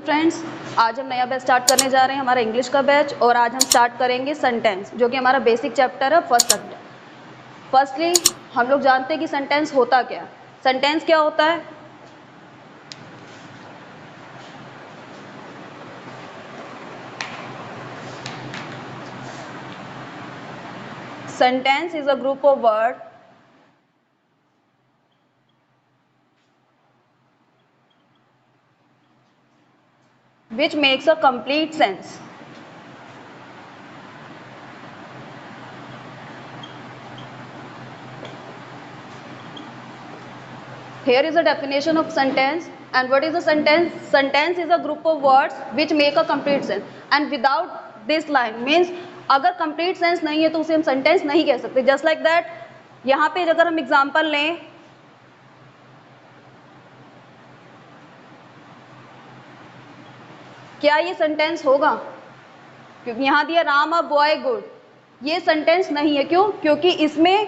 Friends, आज हम नया बैच स्टार्ट करने जा रहे हैं, हमारा इंग्लिश का बैच। और आज हम स्टार्ट करेंगे सेंटेंस, जो कि हमारा बेसिक चैप्टर है, फर्स्ट सब्जेक्ट। फर्स्टली हम लोग जानते हैं कि सेंटेंस होता क्या है। सेंटेंस क्या होता है? Sentence is a group of word which makes a complete sense. Here is a definition of sentence. And what is a sentence? Sentence is a group of words which make a complete sense. And without this line means अगर complete sense नहीं है तो उसे हम sentence नहीं कह सकते. Just like that, यहाँ पे अगर हम एग्जाम्पल लें, क्या ये सेंटेंस होगा? क्योंकि यहाँ दिया राम अ बॉय गुड, ये सेंटेंस नहीं है। क्यों? क्योंकि इसमें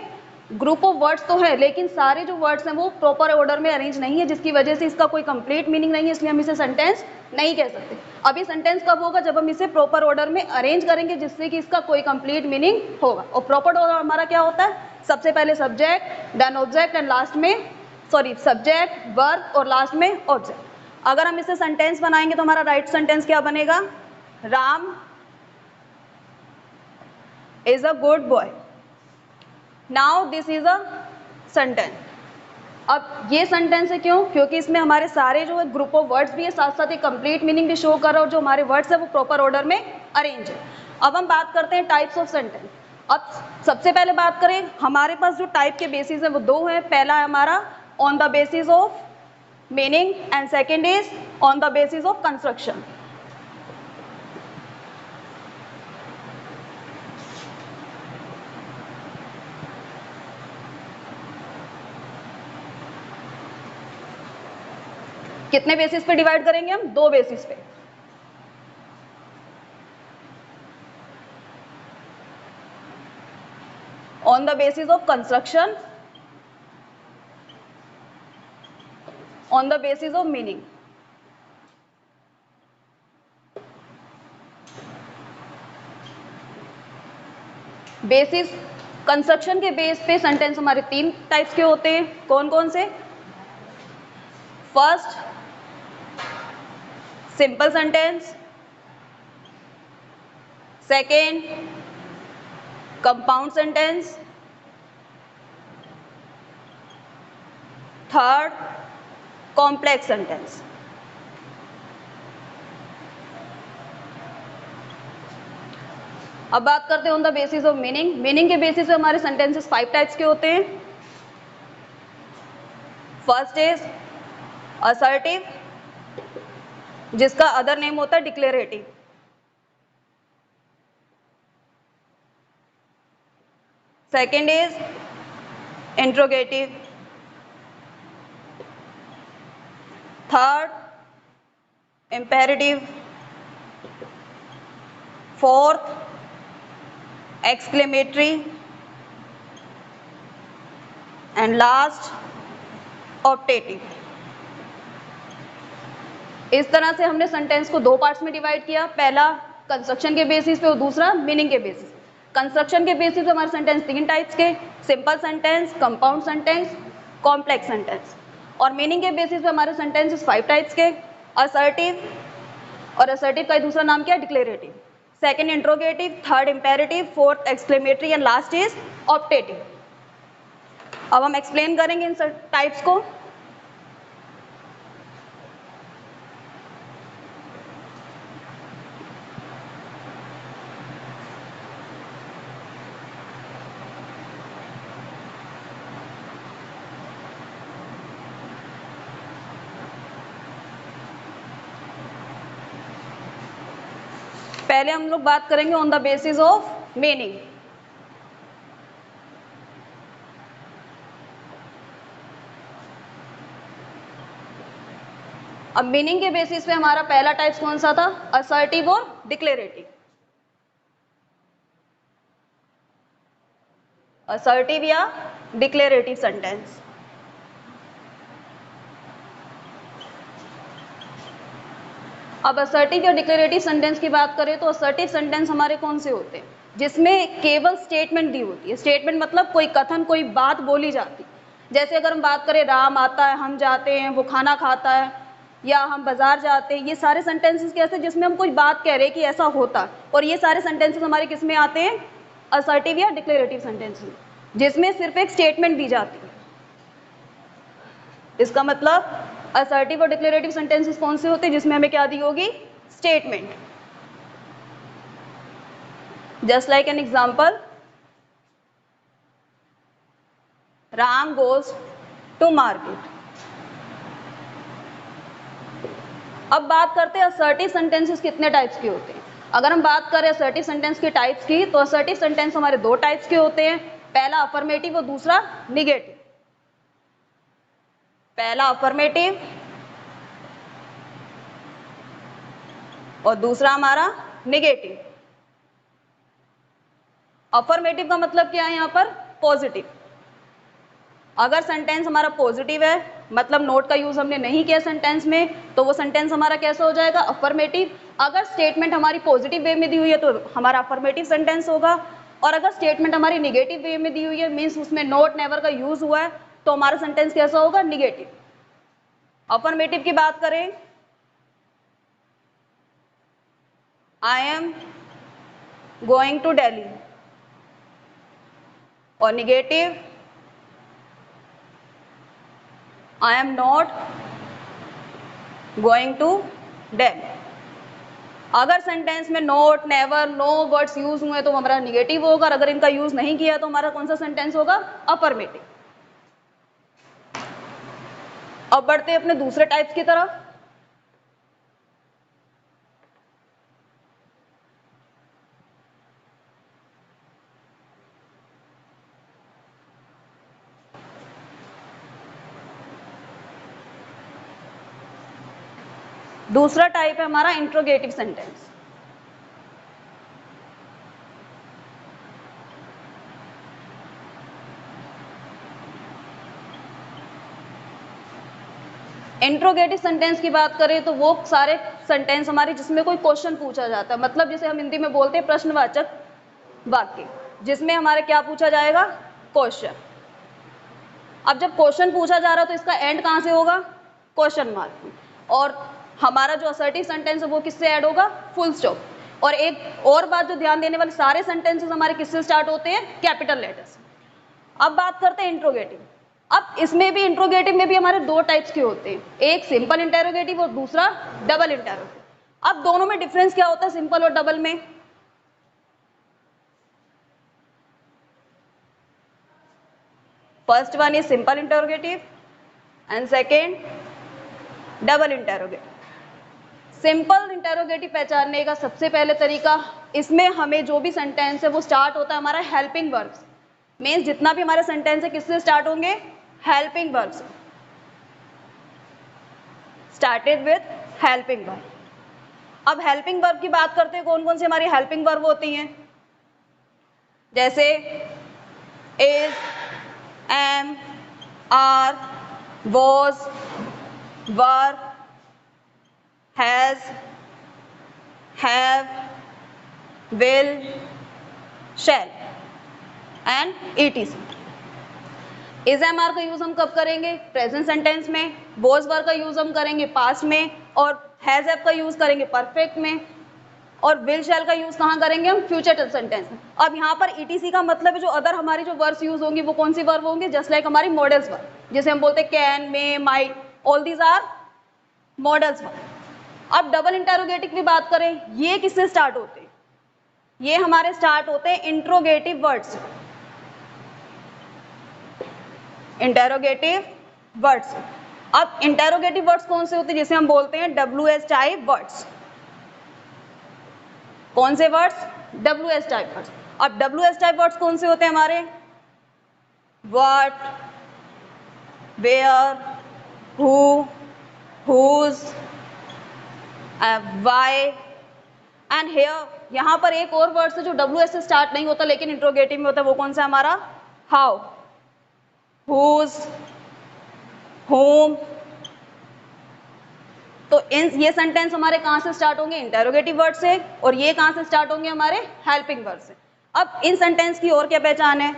ग्रुप ऑफ वर्ड्स तो है, लेकिन सारे जो वर्ड्स हैं वो प्रॉपर ऑर्डर में अरेंज नहीं है, जिसकी वजह से इसका कोई कंप्लीट मीनिंग नहीं है, इसलिए हम इसे सेंटेंस नहीं कह सकते। अब ये सेंटेंस कब होगा? जब हम इसे प्रॉपर ऑर्डर में अरेंज करेंगे, जिससे कि इसका कोई कंप्लीट मीनिंग होगा। और प्रॉपर ऑर्डर हमारा क्या होता है? सबसे पहले subject, then object and last में सब्जेक्ट, वर्ब और लास्ट में ऑब्जेक्ट। अगर हम इसे सेंटेंस बनाएंगे तो हमारा राइट सेंटेंस क्या बनेगा? Ram is a good boy. Now this is a sentence. अब ये सेंटेंस है क्यों? क्योंकि इसमें हमारे सारे जो है ग्रुप ऑफ वर्ड्स भी है, साथ साथ एक कंप्लीट मीनिंग भी शो कर रहा है, और जो हमारे वर्ड्स है वो प्रॉपर ऑर्डर में अरेंज है। अब हम बात करते हैं टाइप्स ऑफ सेंटेंस। अब सबसे पहले बात करें, हमारे पास जो टाइप के बेसिस है वो दो हैं। पहला है हमारा on the basis of meaning and second is on the basis of construction. कितने बेसिस पे डिवाइड करेंगे हम? दो बेसिस पे। On the basis of construction, on the basis of meaning. Basis construction के बेस पे सेंटेंस हमारे तीन टाइप्स के होते हैं। कौन कौन से? First, simple sentence. Second, compound sentence. Third, complex sentence. अब बात करते हैं on the basis of meaning. Meaning के बेसिस पे हमारे सेंटेंसेस 5 टाइप्स के होते हैं। फर्स्ट इज असर्टिव, जिसका अदर नेम होता है declarative. Second is interrogative. Third, imperative. Fourth, exclamatory and last, optative. इस तरह से हमने सेंटेंस को दो पार्ट्स में डिवाइड किया। पहला कंस्ट्रक्शन के बेसिस पे और दूसरा मीनिंग के बेसिस। कंस्ट्रक्शन के बेसिस पे हमारे सेंटेंस तीन टाइप्स के, simple sentence, compound sentence, complex sentence. और मीनिंग के बेसिस पे हमारे सेंटेंसेस 5 टाइप्स के, असर्टिव, और असर्टिव का दूसरा नाम क्या है? Declarative. Second interrogative, third imperative, fourth exclamatory and last is optative. अब हम एक्सप्लेन करेंगे इन टाइप्स को। पहले हम लोग बात करेंगे on the basis of meaning. अब मीनिंग के बेसिस पे हमारा पहला टाइप कौन सा था? असर्टिव और डिक्लेरेटिव। असर्टिव या डिक्लेरेटिव सेंटेंस। अब असर्टिव या डिक्लेरेटिव सेंटेंस की बात करें तो असर्टिव सेंटेंस हमारे कौन से होते हैं, जिसमें केवल स्टेटमेंट दी होती है। स्टेटमेंट मतलब कोई कथन, कोई बात बोली जाती। जैसे अगर हम बात करें राम आता है, हम जाते हैं, वो खाना खाता है, या हम बाजार जाते हैं, ये सारे सेंटेंसेस कैसे जिसमें हम कोई बात कह रहे हैं कि ऐसा होता, और ये सारे सेंटेंसेस हमारे किस में आते हैं, असर्टिव या डिक्लेरेटिव सेंटेंस में, जिसमें सिर्फ एक स्टेटमेंट दी जाती है। इसका मतलब असर्टिव और डिक्लेरेटिव सेंटेंसेस कौन से होते हैं, जिसमें हमें क्या दी होगी, statement. Just like an example, Ram goes to market. अब बात करते हैं असर्टिव सेंटेंसेस कितने टाइप्स के होते हैं। अगर हम बात करें असर्टिव सेंटेंस के टाइप्स की, तो असर्टिव सेंटेंस हमारे दो टाइप्स के होते हैं, पहला अफर्मेटिव और दूसरा निगेटिव। पहला अफर्मेटिव और दूसरा हमारा निगेटिव। अफर्मेटिव का मतलब क्या है, यहाँ पर पॉजिटिव। अगर सेंटेंस हमारा पॉजिटिव है, मतलब नोट का यूज हमने नहीं किया सेंटेंस में, तो वो सेंटेंस हमारा कैसा हो जाएगा, अफर्मेटिव। अगर स्टेटमेंट हमारी पॉजिटिव वे में दी हुई है तो हमारा अफर्मेटिव सेंटेंस होगा, और अगर स्टेटमेंट हमारी निगेटिव वे में दी हुई है, मीन्स उसमें नोट नेवर का यूज हुआ है, तो हमारा सेंटेंस कैसा होगा, निगेटिव। अफर्मेटिव की बात करें, I am going to Delhi, और negative, I am not going to Delhi. अगर सेंटेंस में not, never, no words use हुए तो हमारा निगेटिव होगा, और अगर इनका यूज नहीं किया तो हमारा कौन सा सेंटेंस होगा, अफर्मेटिव। अब बढ़ते हैं अपने दूसरे टाइप्स की तरफ। दूसरा टाइप है हमारा इंट्रोगेटिव सेंटेंस। इंट्रोगेटिव सेंटेंस की बात करें तो वो सारे सेंटेंस हमारे जिसमें कोई क्वेश्चन पूछा जाता है, मतलब जिसे हम हिंदी में बोलते हैं प्रश्नवाचक वाक्य, जिसमें हमारे क्या पूछा जाएगा, क्वेश्चन। अब जब क्वेश्चन पूछा जा रहा है तो इसका एंड कहां से होगा, क्वेश्चन मार्क। और हमारा जो असर्टिव सेंटेंस है वो किससे ऐड होगा, फुल स्टॉप। और एक और बात जो ध्यान देने वाले, सारे सेंटेंसेस हमारे किससे स्टार्ट होते हैं, कैपिटल लेटर से। अब बात करते हैं इंट्रोगेटिव। अब इसमें भी, इंट्रोगेटिव में भी हमारे दो टाइप्स के होते हैं, एक सिंपल इंटेरोगेटिव और दूसरा डबल इंटेरोगेटिव। अब दोनों में डिफरेंस क्या होता है, सिंपल और डबल में? First one is simple interrogative and second double interrogative. Simple interrogative पहचानने का सबसे पहले तरीका, इसमें हमें जो भी सेंटेंस है वो स्टार्ट होता है हमारा हेल्पिंग वर्ब। मीन्स जितना भी हमारे सेंटेंस है किससे स्टार्ट होंगे, हेल्पिंग वर्ब से। Started with helping verb. अब हेल्पिंग वर्ब की बात करते हैं, कौन कौन सी हमारी हेल्पिंग वर्ब होती हैं, जैसे is, am, are, was, were, has, have, will, shall and etc। Is, am, are का यूज हम कब करेंगे, प्रेजेंट सेंटेंस में। वॉज, वर का यूज हम करेंगे पास्ट में, और हैज, हैव का यूज करेंगे परफेक्ट में, और विल, शैल का यूज कहाँ करेंगे हम, फ्यूचर सेंटेंस में। अब यहाँ पर etc का मतलब है जो अदर हमारी जो वर्ब्स यूज होंगी वो कौन सी वर्ब होंगे, जस्ट लाइक हमारी मॉडल्स वर्ब, जैसे हम बोलते हैं can, may, might, all these are models verb. अब डबल इंटेरोगेटिव की बात करें, ये किससे स्टार्ट होते हैं, ये हमारे स्टार्ट होते हैं इंट्रोगेटिव वर्ड्स, इंटेरोगेटिव वर्ड्स। अब इंटेरोगेटिव वर्ड्स कौन से होते हैं, जिसे हम बोलते हैं WH टाइप वर्ड्स। कौन से वर्ड्स, WH टाइप वर्ड्स। अब WH टाइप वर्ड्स कौन से होते हैं हमारे, what, where, who, whose, why and here. यहां पर एक और वर्ड है जो WH से स्टार्ट नहीं होता लेकिन इंट्रोगेटिव में होता है, वो कौन सा हमारा, हाउ, whose, whom। तो इन ये सेंटेंस हमारे कहाँ से स्टार्ट होंगे, इंटेरोगेटिव वर्ड से, और ये कहाँ से स्टार्ट होंगे, हमारे हेल्पिंग वर्ड से। अब इन सेंटेंस की और क्या पहचान है,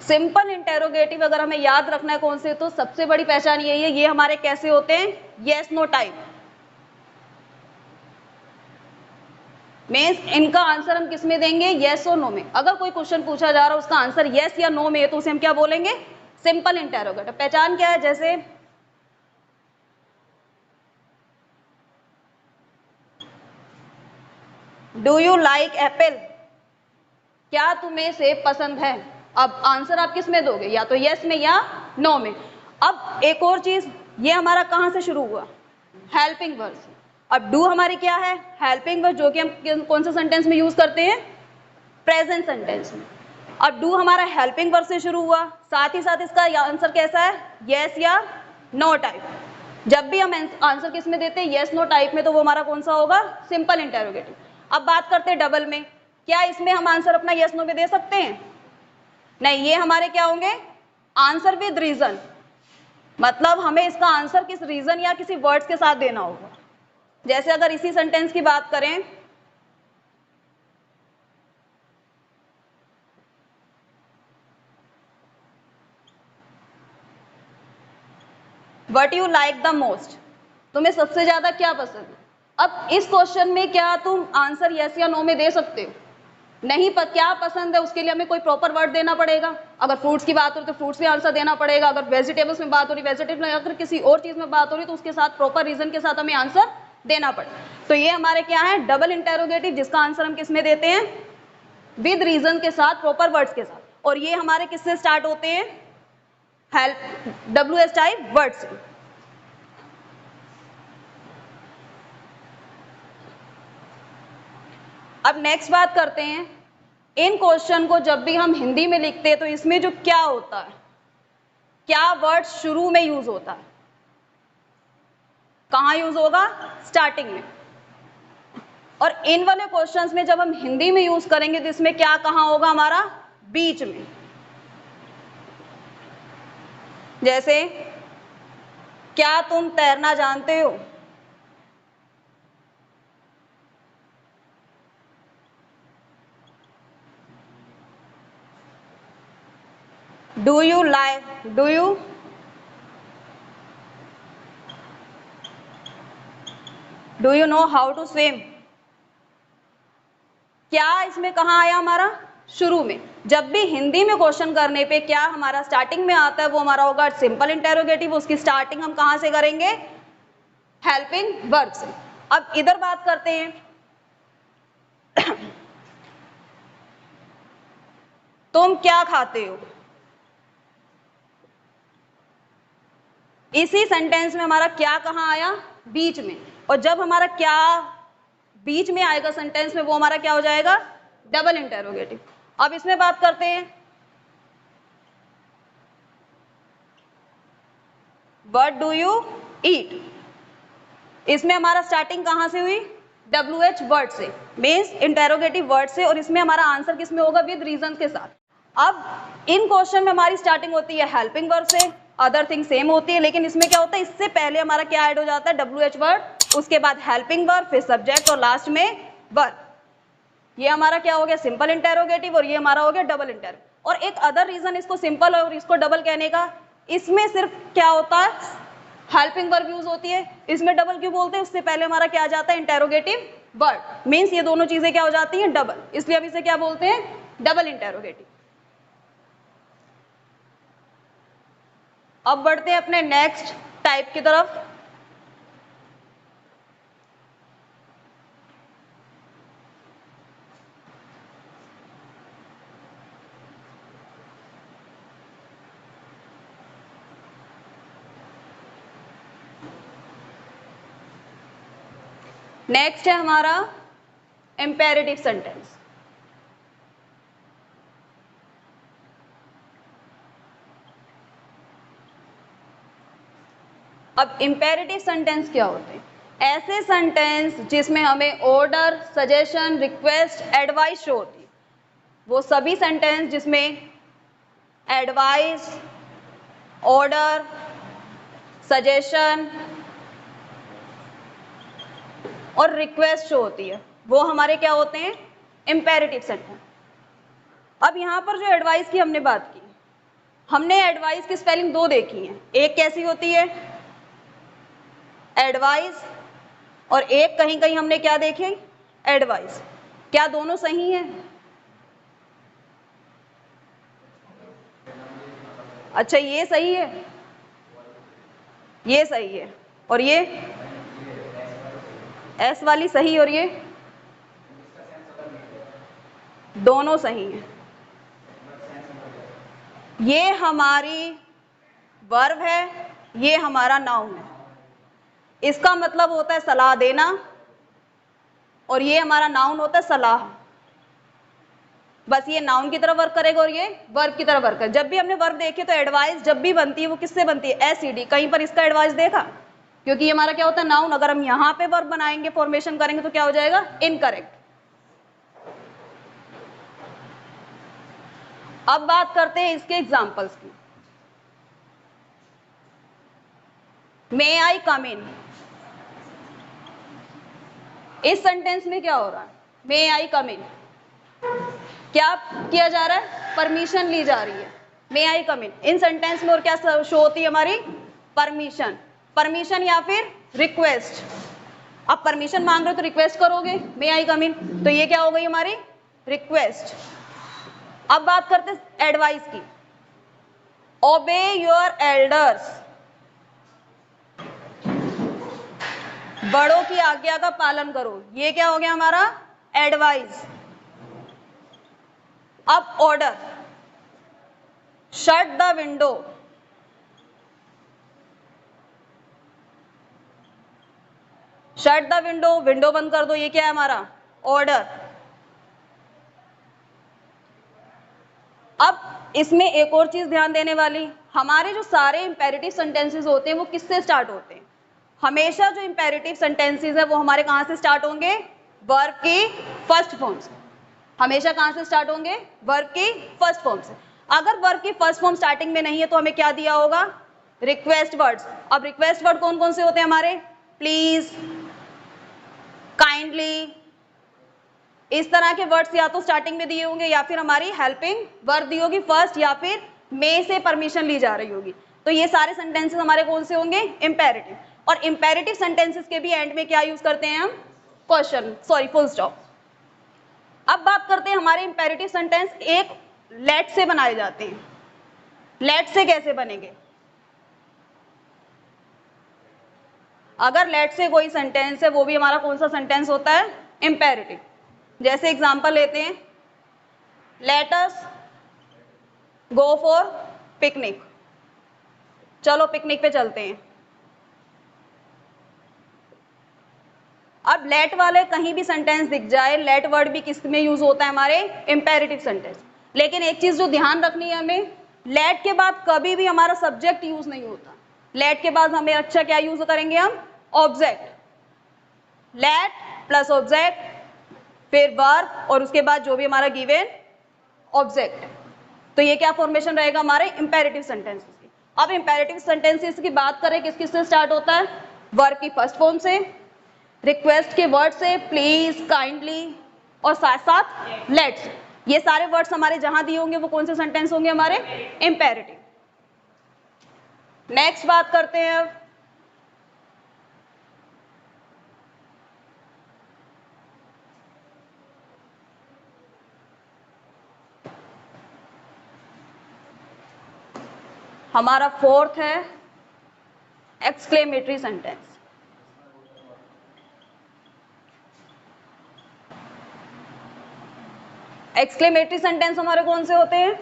सिंपल इंटेरोगेटिव अगर हमें याद रखना है कौन से, तो सबसे बड़ी पहचान यही है, ये हमारे कैसे होते हैं, येस नो टाइप। मीन्स इनका आंसर हम किस में देंगे, येस और नो में। अगर कोई क्वेश्चन पूछा जा रहा है उसका आंसर येस या नो में है तो उसे हम क्या बोलेंगे, सिंपल इंटेरोगेटिव। पहचान क्या है, जैसे डू यू लाइक एप्पल, क्या तुम्हें सेब पसंद है। अब आंसर आप किस में दोगे, या तो यस में या नो में। अब एक और चीज, ये हमारा कहां से शुरू हुआ, हेल्पिंग वर्ब से। अब डू हमारी क्या है, हेल्पिंग वर्ब, जो कि हम कौन से सेंटेंस में यूज करते हैं, प्रेजेंट सेंटेंस में। अब डू हमारा हेल्पिंग वर्ब से शुरू हुआ, साथ ही साथ इसका आंसर कैसा है, यस या नो टाइप। जब भी हम आंसर किस में देते हैं, यस नो टाइप में, तो वो हमारा कौन सा होगा, सिंपल इंटेरोगेटिव। अब बात करते हैं डबल में, क्या इसमें हम आंसर अपना यस नो में दे सकते हैं, नहीं, ये हमारे क्या होंगे, आंसर विद रीजन। मतलब हमें इसका आंसर किस रीजन या किसी वर्ड्स के साथ देना होगा। जैसे अगर इसी सेंटेंस की बात करें, what you like the most, तुम्हें सबसे ज्यादा क्या पसंद है। अब इस क्वेश्चन में क्या तुम आंसर यस या नो में दे सकते हो, नहीं, पर क्या पसंद है उसके लिए हमें कोई प्रॉपर वर्ड देना पड़ेगा। अगर फ्रूट्स की बात हो रही तो फ्रूट्स में आंसर देना पड़ेगा, अगर वेजिटेबल्स में बात हो रही वेजिटेबल, अगर किसी और चीज में बात हो रही तो उसके साथ प्रॉपर रीजन के साथ हमें आंसर देना पड़ेगा। तो ये हमारे क्या है, डबल इंटेरोगेटिव, जिसका आंसर हम किस में देते हैं, विद रीजन के साथ, प्रॉपर वर्ड्स के साथ। और ये हमारे किससे स्टार्ट होते हैं, हेल्प WH टाइप वर्ड से। अब नेक्स्ट बात करते हैं, इन क्वेश्चन को जब भी हम हिंदी में लिखते हैं तो इसमें जो क्या होता है, क्या वर्ड शुरू में यूज होता है, कहां यूज होगा, स्टार्टिंग में। और इन वाले क्वेश्चंस में जब हम हिंदी में यूज करेंगे तो इसमें क्या कहां होगा हमारा, बीच में। जैसे क्या तुम तैरना जानते हो, do you like, do you know how to swim. क्या इसमें कहां आया हमारा, शुरू में। जब भी हिंदी में क्वेश्चन करने पे क्या हमारा स्टार्टिंग में आता है, वो हमारा होगा सिंपल इंटेरोगेटिव। उसकी स्टार्टिंग हम कहां से करेंगे, हेल्पिंग वर्ब से। अब इधर बात करते हैं, तुम क्या खाते हो, इसी सेंटेंस में हमारा क्या कहां आया, बीच में। और जब हमारा क्या बीच में आएगा सेंटेंस में, वो हमारा क्या हो जाएगा, डबल इंटेरोगेटिव। अब इसमें बात करते हैं, व्हाट डू यू ईट, इसमें हमारा स्टार्टिंग कहां से हुई, WH वर्ड से, मीन्स इंटेरोगेटिव वर्ड से। और इसमें हमारा आंसर किस में होगा, विद रीजन के साथ। अब इन क्वेश्चन में हमारी स्टार्टिंग होती है हेल्पिंग वर्ब से, अदर थिंग सेम होती है, लेकिन इसमें क्या होता है, इससे पहले हमारा क्या ऐड हो जाता है, WH वर्ड, उसके बाद हेल्पिंग वर्ब, फिर सब्जेक्ट और लास्ट में वर्ब। ये हमारा क्या हो गया, सिंपल इंटेरोगेटिव, और ये हमारा हो गया डबल इंटेरोगेटिव। और एक अदर रीजन इसको सिंपल और इसको डबल कहने का, इसमें सिर्फ क्या होता है, हेल्पिंग वर्ब यूज होती है। इसमें डबल क्यों बोलते हैं, उससे पहले हमारा क्या आ जाता है, इंटेरोगेटिव वर्ड। मीन्स ये दोनों चीजें क्या हो जाती हैं, डबल, इसलिए अब इसे क्या बोलते हैं, डबल इंटेरोगेटिव। अब बढ़ते हैं अपने नेक्स्ट टाइप की तरफ। नेक्स्ट है हमारा इंपेरेटिव सेंटेंस। अब इंपेरेटिव सेंटेंस क्या होते हैं, ऐसे सेंटेंस जिसमें हमें order, suggestion, request, advice show होती है। वो सभी सेंटेंस जिसमें एडवाइस, ऑर्डर, सजेशन और रिक्वेस्ट शो होती है, वो हमारे क्या होते हैं? Imperative sentence. अब यहां पर जो एडवाइस की हमने बात की, हमने एडवाइस की स्पेलिंग दो देखी है। एक कैसी होती है? एडवाइस, और एक कहीं कहीं हमने क्या देखे? एडवाइस। क्या दोनों सही हैं? अच्छा, ये सही है, ये सही है, और ये एस वाली सही, और ये दोनों सही हैं। ये हमारी वर्ब है, ये हमारा नाउन है। इसका मतलब होता है सलाह देना, और ये हमारा नाउन होता है सलाह। बस ये नाउन की तरह वर्क करेगा और ये वर्ब की तरह वर्क करेगा। जब भी हमने वर्ब देखे तो एडवाइस जब भी बनती है वो किससे बनती है? एसईडी। कहीं पर इसका एडवाइस देखा? क्योंकि ये हमारा क्या होता है? नाउन। अगर हम यहां पे वर्ब बनाएंगे, फॉर्मेशन करेंगे, तो क्या हो जाएगा? इनकरेक्ट। अब बात करते हैं इसके एग्जाम्पल्स की। मे आई कम इन, इस सेंटेंस में क्या हो रहा है? मे आई कम इन, क्या किया जा रहा है? परमिशन ली जा रही है। मे आई कम इन, इन सेंटेंस में और क्या शो होती है हमारी? परमिशन। परमिशन या फिर रिक्वेस्ट। आप परमिशन मांग रहे हो तो रिक्वेस्ट करोगे, मे आई कम इन, तो ये क्या हो गई हमारी? रिक्वेस्ट। अब बात करते हैं एडवाइस की। ओबे योर एल्डर्स, बड़ों की आज्ञा का पालन करो, ये क्या हो गया हमारा? एडवाइस। अब order, shut the window, shut the window, window बंद कर दो, ये क्या है हमारा? ऑर्डर। अब इसमें एक और चीज ध्यान देने वाली, हमारे जो सारे इंपेरेटिव सेंटेंसेस होते हैं वो किससे स्टार्ट होते हैं? हमेशा जो इंपेरेटिव सेंटेंसेस है वो हमारे कहां से स्टार्ट होंगे? वर्ब की फर्स्ट फॉर्म से। हमेशा कहां से स्टार्ट होंगे? वर्ब की फर्स्ट फॉर्म से। अगर वर्ब की फर्स्ट फॉर्म स्टार्टिंग में नहीं है तो हमें क्या दिया होगा? Request words. अब रिक्वेस्ट वर्ड कौन कौन से होते हैं हमारे? प्लीज, काइंडली, इस तरह के वर्ड्स या तो स्टार्टिंग में दिए होंगे या फिर हमारी हेल्पिंग वर्ब दी होगी फर्स्ट, या फिर मे से परमिशन ली जा रही होगी। तो ये सारे सेंटेंसेस हमारे कौन से होंगे? इंपेरेटिव। और इंपेरेटिव सेंटेंसेस के भी एंड में क्या यूज करते हैं हम? Question, sorry, full stop. अब बात करते हैं हमारे इंपेरेटिव सेंटेंस एक लेट से बनाए जाते हैं। लेट से कैसे बनेंगे? अगर लेट से कोई सेंटेंस है वो भी हमारा कौन सा सेंटेंस होता है? इंपेरेटिव। जैसे एग्जांपल लेते हैं, let us go for picnic, चलो पिकनिक पे चलते हैं। अब लेट वाले कहीं भी सेंटेंस दिख जाए, लेट वर्ड भी किस में यूज होता है? हमारे इंपेरेटिव सेंटेंस। लेकिन एक चीज जो ध्यान रखनी है हमें, लेट के बाद कभी भी हमारा सब्जेक्ट यूज नहीं होता। लेट के बाद हमें अच्छा क्या यूज करेंगे हम? ऑब्जेक्ट। लेट प्लस ऑब्जेक्ट, फिर वर्ब, और उसके बाद जो भी हमारा गिवन ऑब्जेक्ट। तो ये क्या फॉर्मेशन रहेगा हमारे इंपेरेटिव सेंटेंसेस की। अब इंपेरेटिव सेंटेंसेस की बात करें, किस किस से स्टार्ट होता है? वर्ब की फर्स्ट फॉर्म से, रिक्वेस्ट के वर्ड से, प्लीज, काइंडली, और साथ साथ लेट्स। ये सारे वर्ड्स हमारे जहां दिए होंगे वो कौन से सेंटेंस होंगे हमारे? इंपेरेटिव। नेक्स्ट बात करते हैं अब हमारा फोर्थ है एक्सक्लेमेटरी सेंटेंस। एक्सक्लेमेटरी सेंटेंस हमारे कौन से होते हैं?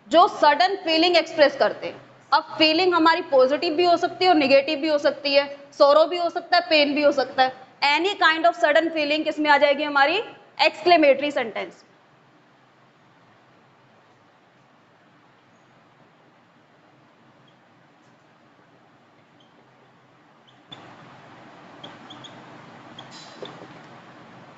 जो सडन फीलिंग एक्सप्रेस करते हैं। अब फीलिंग हमारी पॉजिटिव भी हो सकती है और निगेटिव भी हो सकती है, सोरो भी हो सकता है, पेन भी हो सकता है। Any kind of sudden feeling किसमें आ जाएगी? हमारी एक्सक्लेमेटरी सेंटेंस।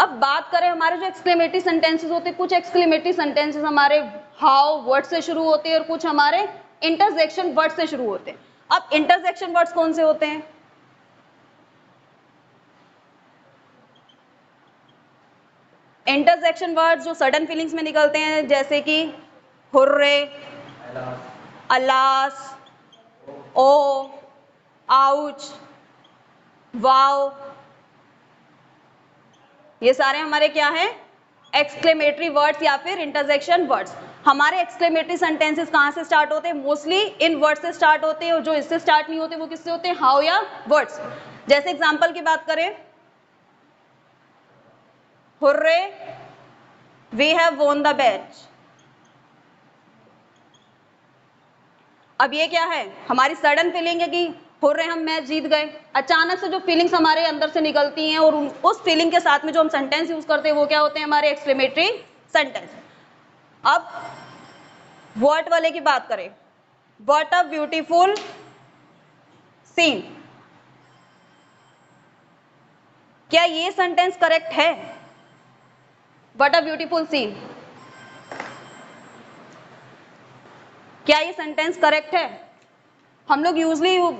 अब अब बात करें हमारे जो एक्सक्लेमेटरी सेंटेंसेस होते हैं, कुछ एक्सक्लेमेटरी सेंटेंसेस हमारे हाउ वर्ड से शुरू होते हैं और कुछ हमारे इंटरजेक्शन वर्ड से शुरू होते हैं। अब इंटरजेक्शन वर्ड्स कौन से होते हैं? इंटरजेक्शन वर्ड्स जो सडन फीलिंग्स में निकलते हैं, जैसे कि हुर्रे, अलास, ओ, आउच, वाओ, ये सारे हमारे क्या हैं? एक्सक्लेमेटरी वर्ड्स या फिर इंटरजेक्शन वर्ड्स। हमारे एक्सक्लेमेटरी सेंटेंसेस कहाँ से स्टार्ट होते हैं? मोस्टली इन वर्ड से स्टार्ट होते हैं, और जो इससे स्टार्ट नहीं होते वो किससे होते हैं? हाउ या वर्ड्स। जैसे एग्जांपल की बात करें, hurray we have won the match. अब ये क्या है? हमारी सडन फीलिंग है कि हुर्रे हम मैच जीत गए। अचानक से जो फीलिंग्स हमारे अंदर से निकलती हैं और उस फीलिंग के साथ में जो हम सेंटेंस यूज करते हैं वो क्या होते हैं? हमारे एक्सक्लेमेटरी सेंटेंस। अब व्हाट वाले की बात करें, व्हाट अ ब्यूटीफुल सीन, क्या ये सेंटेंस करेक्ट है? व्हाट अ ब्यूटीफुल सीन, क्या ये सेंटेंस करेक्ट है? हम लोग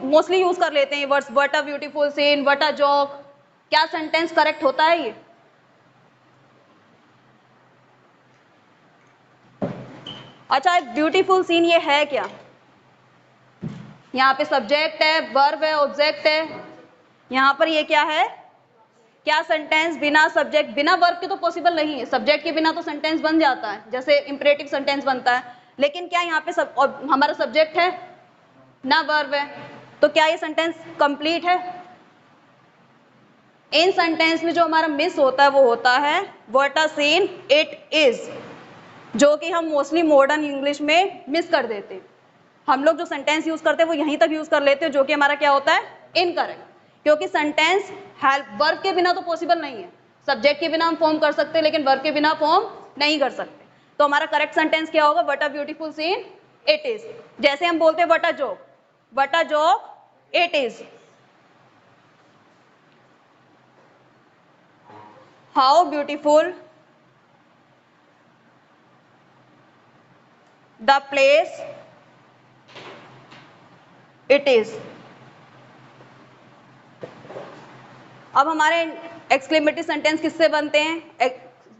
मोस्टली यूज कर लेते हैं words, what a beautiful scene, what a joke. क्या सेंटेंस करेक्ट होता है ये? अच्छा, एक ब्यूटीफुल सीन ये है क्या? यहाँ पे सब्जेक्ट है, वर्ब है, ऑब्जेक्ट है। यहाँ पर ये क्या है? क्या सेंटेंस बिना सब्जेक्ट, बिना वर्ब के तो पॉसिबल नहीं है। सब्जेक्ट के बिना तो सेंटेंस बन जाता है, जैसे इंपरेटिव सेंटेंस बनता है, लेकिन क्या यहाँ पे हमारा सब्जेक्ट है ना वर्ब है, तो क्या ये सेंटेंस कंप्लीट है? इन सेंटेंस में जो हमारा मिस होता है वो होता है what a seen it is, जो कि हम मोस्टली मॉडर्न इंग्लिश में मिस कर देते हैं। हम लोग जो सेंटेंस यूज करते हैं वो यहीं तक यूज कर लेते हैं, जो कि हमारा क्या होता है? इनकरेक्ट। क्योंकि सेंटेंस वर्ब के बिना तो पॉसिबल नहीं है। सब्जेक्ट के बिना हम फॉर्म कर सकते हैं, लेकिन वर्ब के बिना फॉर्म नहीं कर सकते। तो हमारा करेक्ट सेंटेंस क्या होगा? What a beautiful seen it is. जैसे हम बोलते हैं what a joke, what a joke it is. How beautiful the place it is. अब हमारे एक्सक्लेमेटरी सेंटेंस किससे बनते हैं?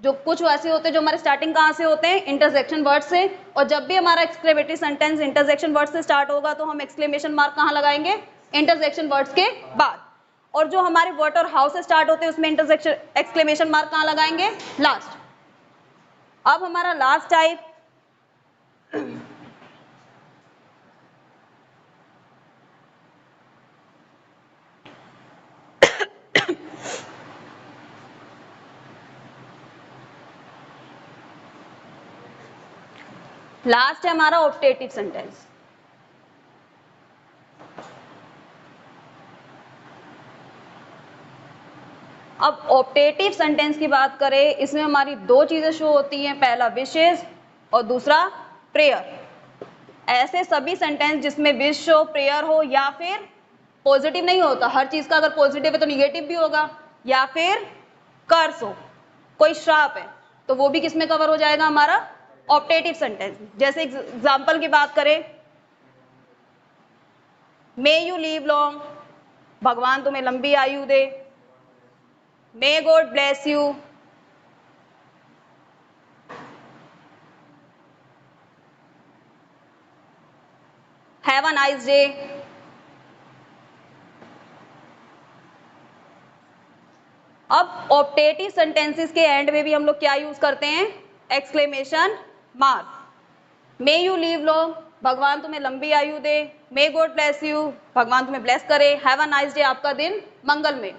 जो कुछ ऐसे होते हैं जो हमारे स्टार्टिंग कहाँ से होते हैं? इंटरजेक्शन वर्ड से। और जब भी हमारा एक्सक्लेमेटरी सेंटेंस इंटरजेक्शन वर्ड से स्टार्ट होगा तो हम एक्सक्लेमेशन मार्क कहाँ लगाएंगे? इंटरजेक्शन वर्ड्स के बाद। और जो हमारे व्हाट और हाउ से स्टार्ट होते हैं उसमें इंटरजेक्शन एक्सक्लेमेशन मार्क कहाँ लगाएंगे? लास्ट। अब हमारा लास्ट टाइप लास्ट है हमारा ऑप्टेटिव सेंटेंस। अब ऑप्टेटिव सेंटेंस की बात करें, इसमें हमारी दो चीजें शो होती हैं, पहला विशेष और दूसरा प्रेयर। ऐसे सभी सेंटेंस जिसमें विश हो, प्रेयर हो, या फिर पॉजिटिव नहीं होता, हर चीज का अगर पॉजिटिव है तो निगेटिव भी होगा, या फिर कर्स हो, कोई श्राप है, तो वो भी किसमें कवर हो जाएगा? हमारा ऑप्टेटिव सेंटेंस। जैसे एग्जाम्पल की बात करें, मे यू लीव लॉन्ग, भगवान तुम्हें लंबी आयु दे। May God bless you, have a nice day. अब ऑप्टेटिव सेंटेंसेस के एंड में भी हम लोग क्या यूज करते हैं? Exclamation mark. May you live long, भगवान तुम्हें लंबी आयु दे। मे गॉड ब्लेस यू, भगवान तुम्हें ब्लेस करे। हैव अ नाइस डे, आपका दिन मंगलमय।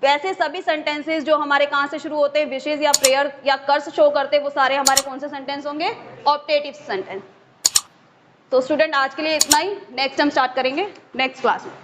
वैसे सभी सेंटेंसेस जो हमारे कहाँ से शुरू होते हैं, विशेष या प्रेयर या कर्स शो करते हैं, वो सारे हमारे कौन से सेंटेंस होंगे? Optative sentence. तो स्टूडेंट आज के लिए इतना ही, नेक्स्ट हम स्टार्ट करेंगे नेक्स्ट क्लास में।